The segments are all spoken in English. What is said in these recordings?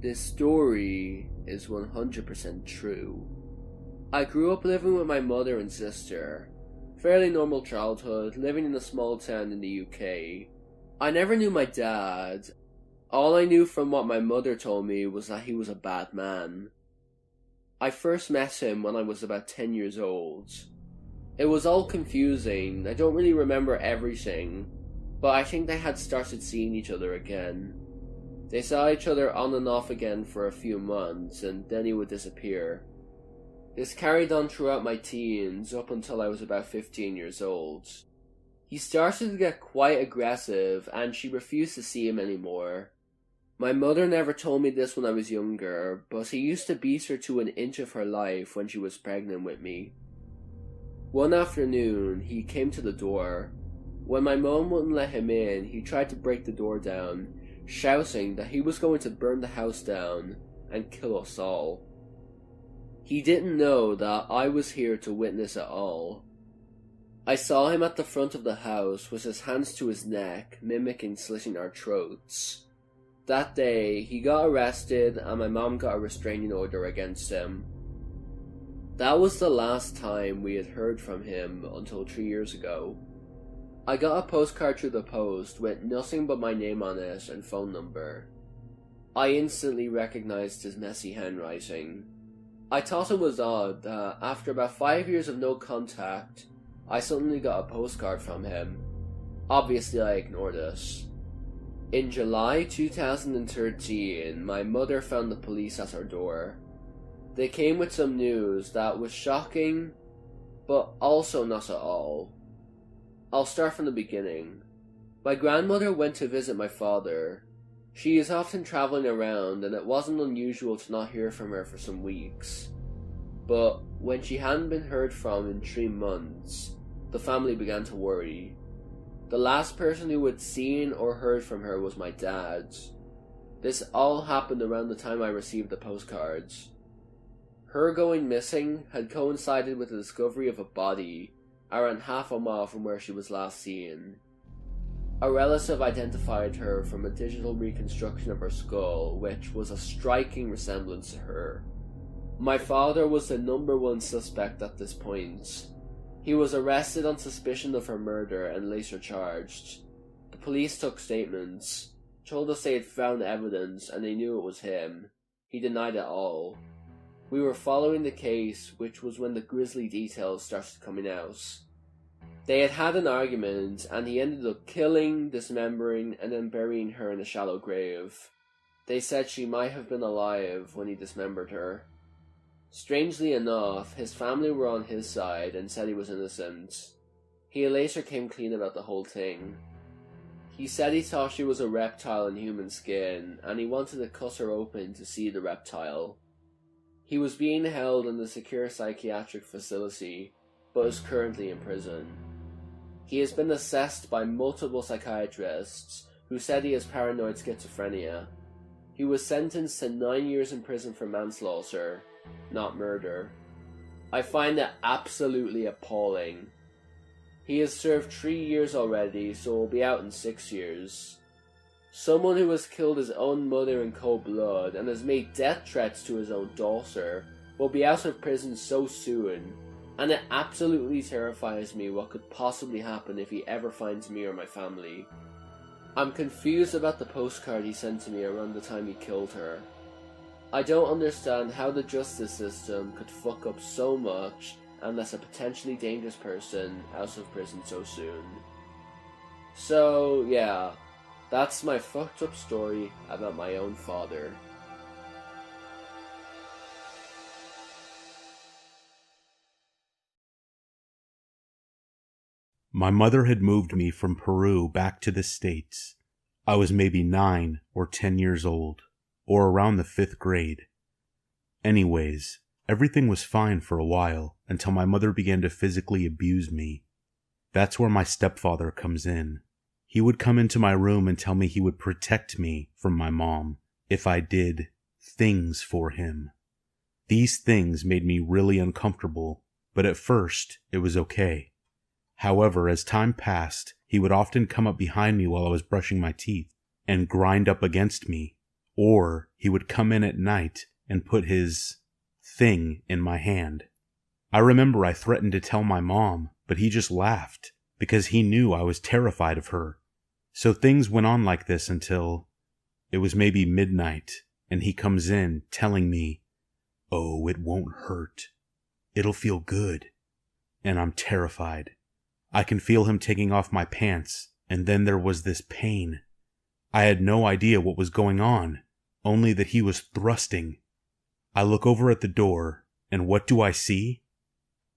This story is 100% true. I grew up living with my mother and sister. Fairly normal childhood, living in a small town in the UK. I never knew my dad. All I knew from what my mother told me was that he was a bad man. I first met him when I was about 10 years old. It was all confusing. I don't really remember everything, but I think they had started seeing each other again. They saw each other on and off again for a few months, and then he would disappear. This carried on throughout my teens, up until I was about 15 years old. He started to get quite aggressive, and she refused to see him anymore. My mother never told me this when I was younger, but he used to beat her to an inch of her life when she was pregnant with me. One afternoon, he came to the door. When my mum wouldn't let him in, he tried to break the door down, shouting that he was going to burn the house down and kill us all. He didn't know that I was here to witness it all. I saw him at the front of the house with his hands to his neck, mimicking slitting our throats. That day, he got arrested and my mom got a restraining order against him. That was the last time we had heard from him until 3 years ago. I got a postcard through the post with nothing but my name on it and phone number. I instantly recognized his messy handwriting. I thought it was odd that after about 5 years of no contact, I suddenly got a postcard from him. Obviously I ignored it. In July 2013, my mother found the police at our door. They came with some news that was shocking, but also not at all. I'll start from the beginning. My grandmother went to visit my father. She is often traveling around, and it wasn't unusual to not hear from her for some weeks. But when she hadn't been heard from in 3 months, the family began to worry. The last person who had seen or heard from her was my dad. This all happened around the time I received the postcards. Her going missing had coincided with the discovery of a body around half a mile from where she was last seen. A relative identified her from a digital reconstruction of her skull, which was a striking resemblance to her. My father was the #1 suspect at this point. He was arrested on suspicion of her murder and later charged. The police took statements, told us they had found evidence and they knew it was him. He denied it all. We were following the case, which was when the grisly details started coming out. They had had an argument, and he ended up killing, dismembering, and then burying her in a shallow grave. They said she might have been alive when he dismembered her. Strangely enough, his family were on his side and said he was innocent. He later came clean about the whole thing. He said he thought she was a reptile in human skin, and he wanted to cut her open to see the reptile. He was being held in a secure psychiatric facility, but is currently in prison. He has been assessed by multiple psychiatrists who said he has paranoid schizophrenia. He was sentenced to 9 years in prison for manslaughter, not murder. I find it absolutely appalling. He has served 3 years already, so will be out in 6 years. Someone who has killed his own mother in cold blood and has made death threats to his own daughter will be out of prison so soon, and it absolutely terrifies me what could possibly happen if he ever finds me or my family. I'm confused about the postcard he sent to me around the time he killed her. I don't understand how the justice system could fuck up so much and let a potentially dangerous person out of prison so soon. So, yeah, that's my fucked up story about my own father. My mother had moved me from Peru back to the States. I was maybe 9 or 10 years old, or around the 5th grade. Anyways, everything was fine for a while until my mother began to physically abuse me. That's where my stepfather comes in. He would come into my room and tell me he would protect me from my mom if I did things for him. These things made me really uncomfortable, but at first it was okay. However, as time passed, he would often come up behind me while I was brushing my teeth and grind up against me, or he would come in at night and put his thing in my hand. I remember I threatened to tell my mom, but he just laughed because he knew I was terrified of her. So things went on like this until it was maybe midnight, and he comes in telling me, "Oh, it won't hurt. It'll feel good." And I'm terrified. I can feel him taking off my pants, and then there was this pain. I had no idea what was going on, only that he was thrusting. I look over at the door, and what do I see?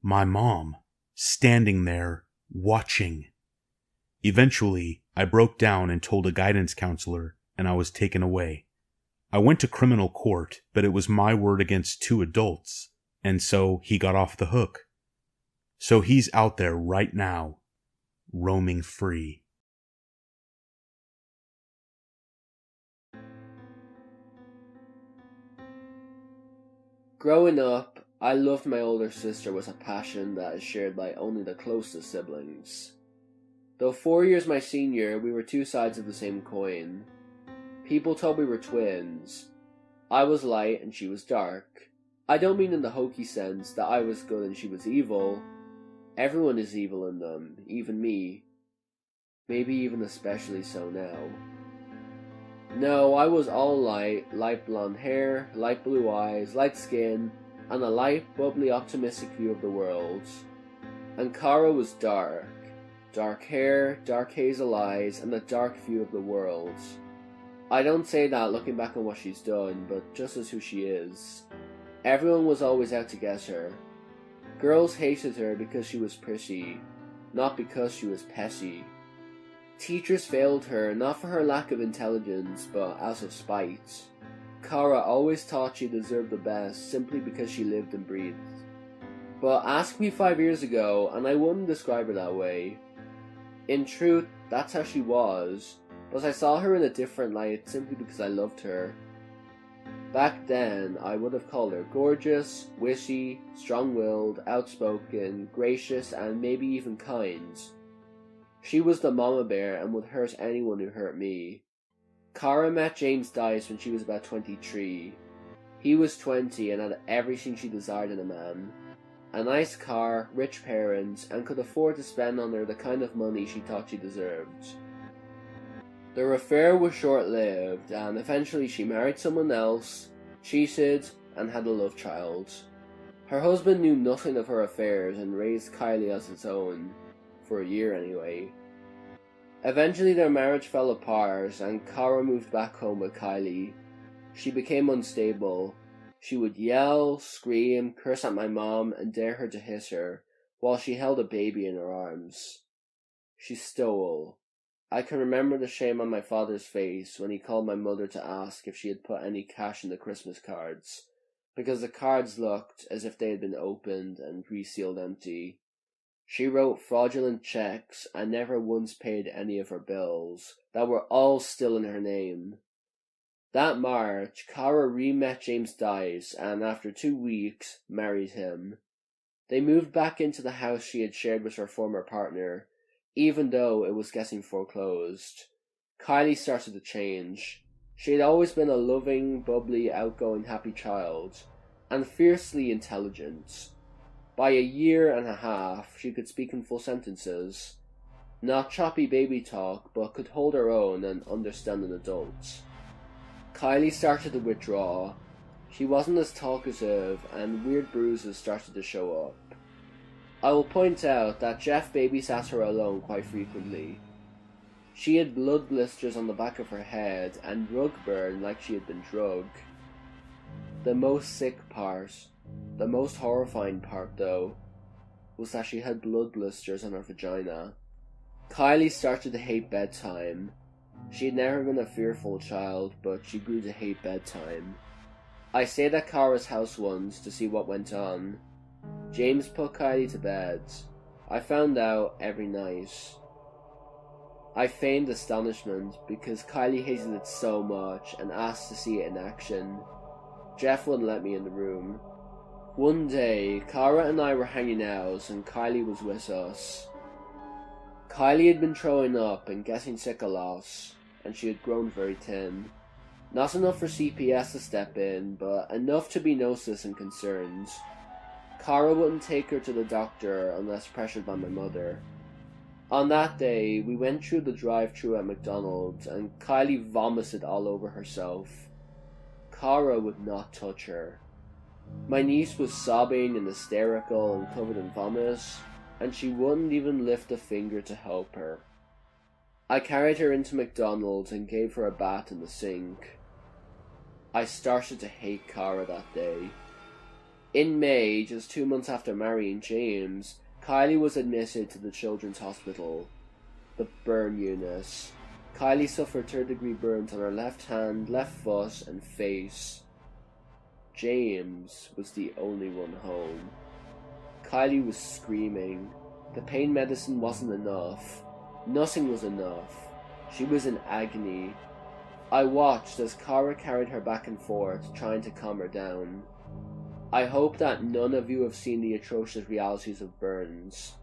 My mom, standing there, watching. Eventually, I broke down and told a guidance counselor, and I was taken away. I went to criminal court, but it was my word against 2 adults, and so he got off the hook. So he's out there right now, roaming free. Growing up, I loved my older sister with a passion that is shared by only the closest siblings. Though 4 years my senior, we were 2 sides of the same coin. People told we were twins. I was light and she was dark. I don't mean in the hokey sense that I was good and she was evil. Everyone is evil in them, even me. Maybe even especially so now. No, I was all light blonde hair, light blue eyes, light skin, and a light, bubbly, optimistic view of the world. And Kara was dark. Dark hair, dark hazel eyes, and a dark view of the world. I don't say that looking back on what she's done, but just as who she is. Everyone was always out to get her. Girls hated her because she was pretty, not because she was petty. Teachers failed her, not for her lack of intelligence, but out of spite. Kara always thought she deserved the best simply because she lived and breathed. But ask me 5 years ago, and I wouldn't describe her that way. In truth, that's how she was, but I saw her in a different light simply because I loved her. Back then, I would have called her gorgeous, witty, strong-willed, outspoken, gracious, and maybe even kind. She was the mama bear and would hurt anyone who hurt me. Kara met James Dice when she was about 23. He was 20 and had everything she desired in a man. A nice car, rich parents, and could afford to spend on her the kind of money she thought she deserved. Their affair was short-lived, and eventually she married someone else, cheated, and had a love child. Her husband knew nothing of her affairs and raised Kylie as his own, for a year anyway. Eventually their marriage fell apart, and Kara moved back home with Kylie. She became unstable. She would yell, scream, curse at my mom, and dare her to hit her, while she held a baby in her arms. She stole. I can remember the shame on my father's face when he called my mother to ask if she had put any cash in the Christmas cards, because the cards looked as if they had been opened and resealed empty. She wrote fraudulent checks and never once paid any of her bills, that were all still in her name. That March, Kara re-met James Dice and after 2 weeks, married him. They moved back into the house she had shared with her former partner, even though it was getting foreclosed. Kylie started to change. She had always been a loving, bubbly, outgoing, happy child, and fiercely intelligent. By a year and a half, she could speak in full sentences. Not choppy baby talk, but could hold her own and understand an adult. Kylie started to withdraw. She wasn't as talkative, and weird bruises started to show up. I will point out that Jeff babysat her alone quite frequently. She had blood blisters on the back of her head and rug burn like she had been drugged. The most sick part, the most horrifying part though, was that she had blood blisters on her vagina. Kylie started to hate bedtime. She had never been a fearful child, but she grew to hate bedtime. I stayed at Kara's house once to see what went on. James put Kylie to bed. I found out every night. I feigned astonishment because Kylie hated it so much and asked to see it in action. Jeff wouldn't let me in the room. One day, Kara and I were hanging out and Kylie was with us. Kylie had been throwing up and getting sick a lot, and she had grown very thin. Not enough for CPS to step in, but enough to be noticed and concerned. Cara wouldn't take her to the doctor unless pressured by my mother. On that day, we went through the drive-thru at McDonald's and Kylie vomited all over herself. Cara would not touch her. My niece was sobbing and hysterical and covered in vomit, and she wouldn't even lift a finger to help her. I carried her into McDonald's and gave her a bath in the sink. I started to hate Cara that day. In May, just 2 months after marrying James, Kylie was admitted to the Children's Hospital, the burn unit. Kylie suffered third-degree burns on her left hand, left foot, and face. James was the only one home. Kylie was screaming. The pain medicine wasn't enough. Nothing was enough. She was in agony. I watched as Cara carried her back and forth, trying to calm her down. I hope that none of you have seen the atrocious realities of burns,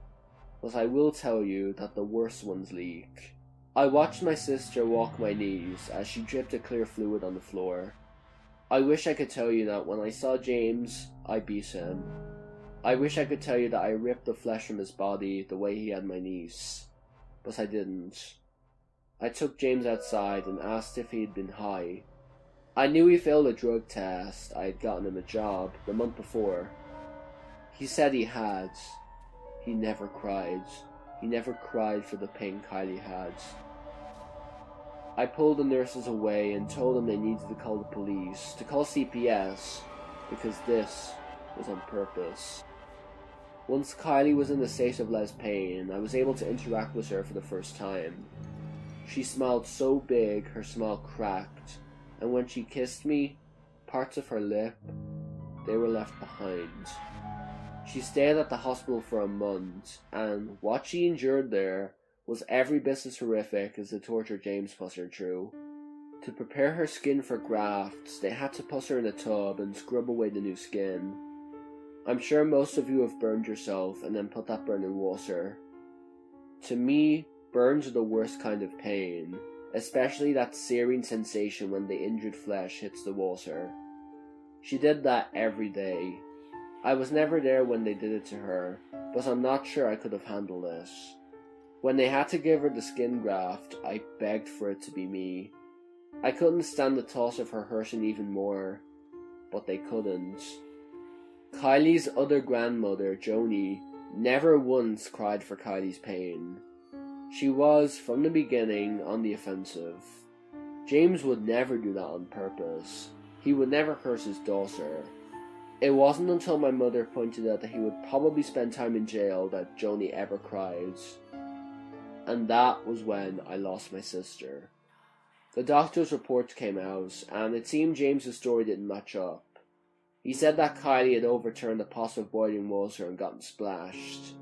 but I will tell you that the worst ones leak. I watched my sister walk my knees as she dripped a clear fluid on the floor. I wish I could tell you that when I saw James, I beat him. I wish I could tell you that I ripped the flesh from his body the way he had my niece, but I didn't. I took James outside and asked if he'd been high. I knew he failed a drug test I had gotten him a job the month before. He said he had. He never cried. He never cried for the pain Kylie had. I pulled the nurses away and told them they needed to call the police, to call CPS, because this was on purpose. Once Kylie was in a state of less pain, I was able to interact with her for the first time. She smiled so big her smile cracked, and when she kissed me, parts of her lip, they were left behind. She stayed at the hospital for a month, and what she endured there was every bit as horrific as the torture James put her through. To prepare her skin for grafts, they had to put her in a tub and scrub away the new skin. I'm sure most of you have burned yourself and then put that burn in water. To me, burns are the worst kind of pain, especially that searing sensation when the injured flesh hits the water. She did that every day. I was never there when they did it to her, but I'm not sure I could have handled it. When they had to give her the skin graft, I begged for it to be me. I couldn't stand the thought of her hurting even more, but they couldn't. Kylie's other grandmother, Joni, never once cried for Kylie's pain. She was, from the beginning, on the offensive. James would never do that on purpose. He would never hurt his daughter. It wasn't until my mother pointed out that he would probably spend time in jail that Joni ever cried. And that was when I lost my sister. The doctor's reports came out, and it seemed James's story didn't match up. He said that Kylie had overturned a pot of boiling water and gotten splashed.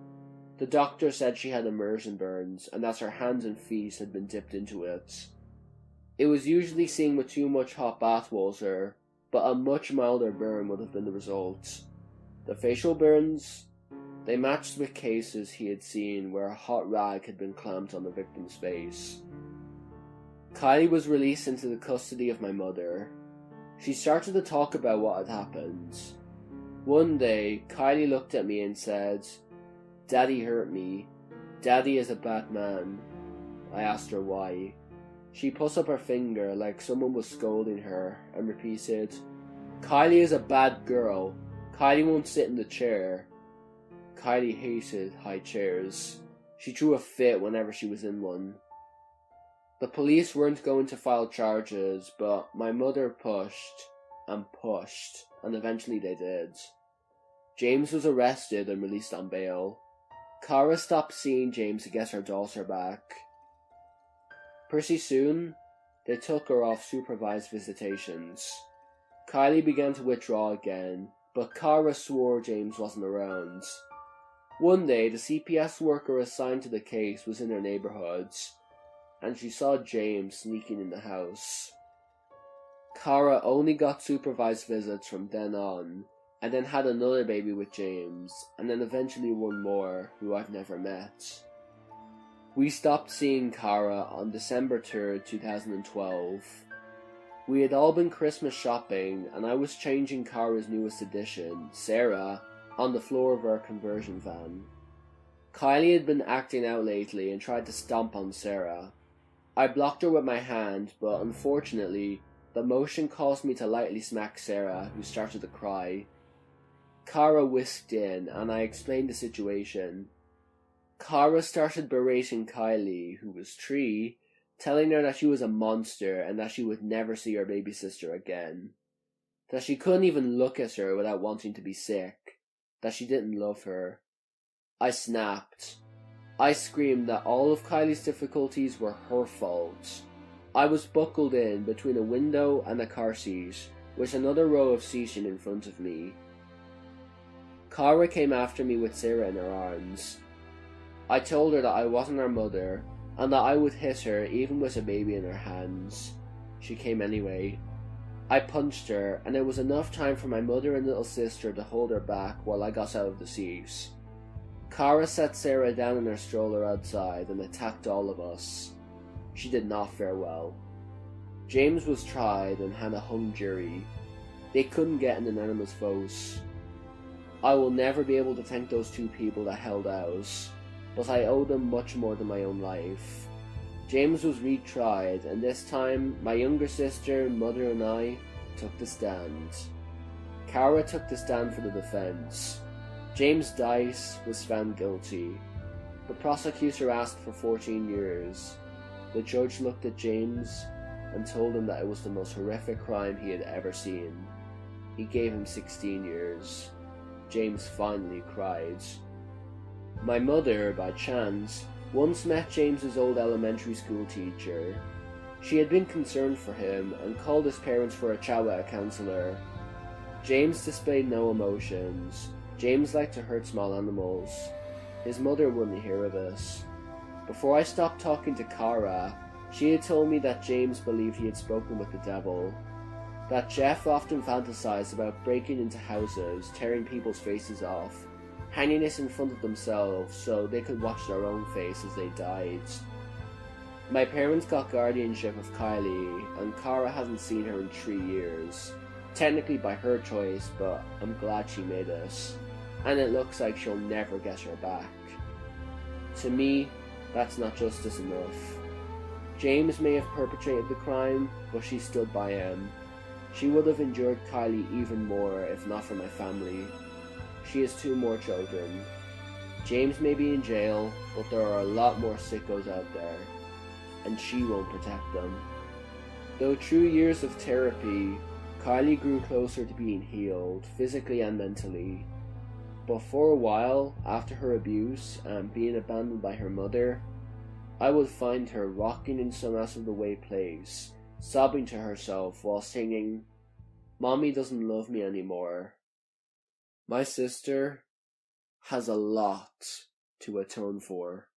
The doctor said she had immersion burns, and that her hands and feet had been dipped into it. It was usually seen with too much hot bath water, but a much milder burn would have been the result. The facial burns, they matched with cases he had seen where a hot rag had been clamped on the victim's face. Kylie was released into the custody of my mother. She started to talk about what had happened. One day, Kylie looked at me and said, "Daddy hurt me. Daddy is a bad man." I asked her why. She put up her finger like someone was scolding her and repeated, "Kylie is a bad girl. Kylie won't sit in the chair." Kylie hated high chairs. She threw a fit whenever she was in one. The police weren't going to file charges, but my mother pushed, and eventually they did. James was arrested and released on bail. Cara stopped seeing James to get her daughter back. Pretty soon, they took her off supervised visitations. Kylie began to withdraw again, but Cara swore James wasn't around. One day, the CPS worker assigned to the case was in her neighborhood, and she saw James sneaking in the house. Cara only got supervised visits from then on, and then had another baby with James, and then eventually one more, who I've never met. We stopped seeing Cara on December 3rd, 2012. We had all been Christmas shopping, and I was changing Kara's newest addition, Sarah, on the floor of our conversion van. Kylie had been acting out lately and tried to stomp on Sarah. I blocked her with my hand, but unfortunately, the motion caused me to lightly smack Sarah, who started to cry. Kara whisked in, and I explained the situation. Kara started berating Kylie, who was 3, telling her that she was a monster and that she would never see her baby sister again. That she couldn't even look at her without wanting to be sick. That she didn't love her. I snapped. I screamed that all of Kylie's difficulties were her fault. I was buckled in between a window and a car seat, with another row of seating in front of me. Kara came after me with Sarah in her arms. I told her that I wasn't her mother, and that I would hit her even with a baby in her hands. She came anyway. I punched her, and it was enough time for my mother and little sister to hold her back while I got out of the seat. Kara set Sarah down in her stroller outside and attacked all of us. She did not fare well. James was tried and had a hung jury. They couldn't get an unanimous vote. I will never be able to thank those 2 people that held out, but I owe them much more than my own life. James was retried, and this time my younger sister, mother and I took the stand. Kara took the stand for the defense. James Dice was found guilty. The prosecutor asked for 14 years. The judge looked at James and told him that it was the most horrific crime he had ever seen. He gave him 16 years. James finally cried. My mother, by chance, once met James's old elementary school teacher. She had been concerned for him and called his parents for a chat with a counsellor. James displayed no emotions. James liked to hurt small animals. His mother wouldn't hear of this. Before I stopped talking to Kara, she had told me that James believed he had spoken with the devil. That Jeff often fantasized about breaking into houses, tearing people's faces off, hanging it in front of themselves so they could watch their own face as they died. My parents got guardianship of Kylie, and Kara hasn't seen her in 3 years. Technically by her choice, but I'm glad she made it. And it looks like she'll never get her back. To me, that's not justice enough. James may have perpetrated the crime, but she stood by him. She would have endured Kylie even more if not for my family. She has 2 more children. James may be in jail, but there are a lot more sickos out there, and she won't protect them. Though through years of therapy, Kylie grew closer to being healed, physically and mentally. But for a while, after her abuse and being abandoned by her mother, I would find her rocking in some out-of-the-way place, sobbing to herself while singing, "Mommy doesn't love me anymore." My sister has a lot to atone for.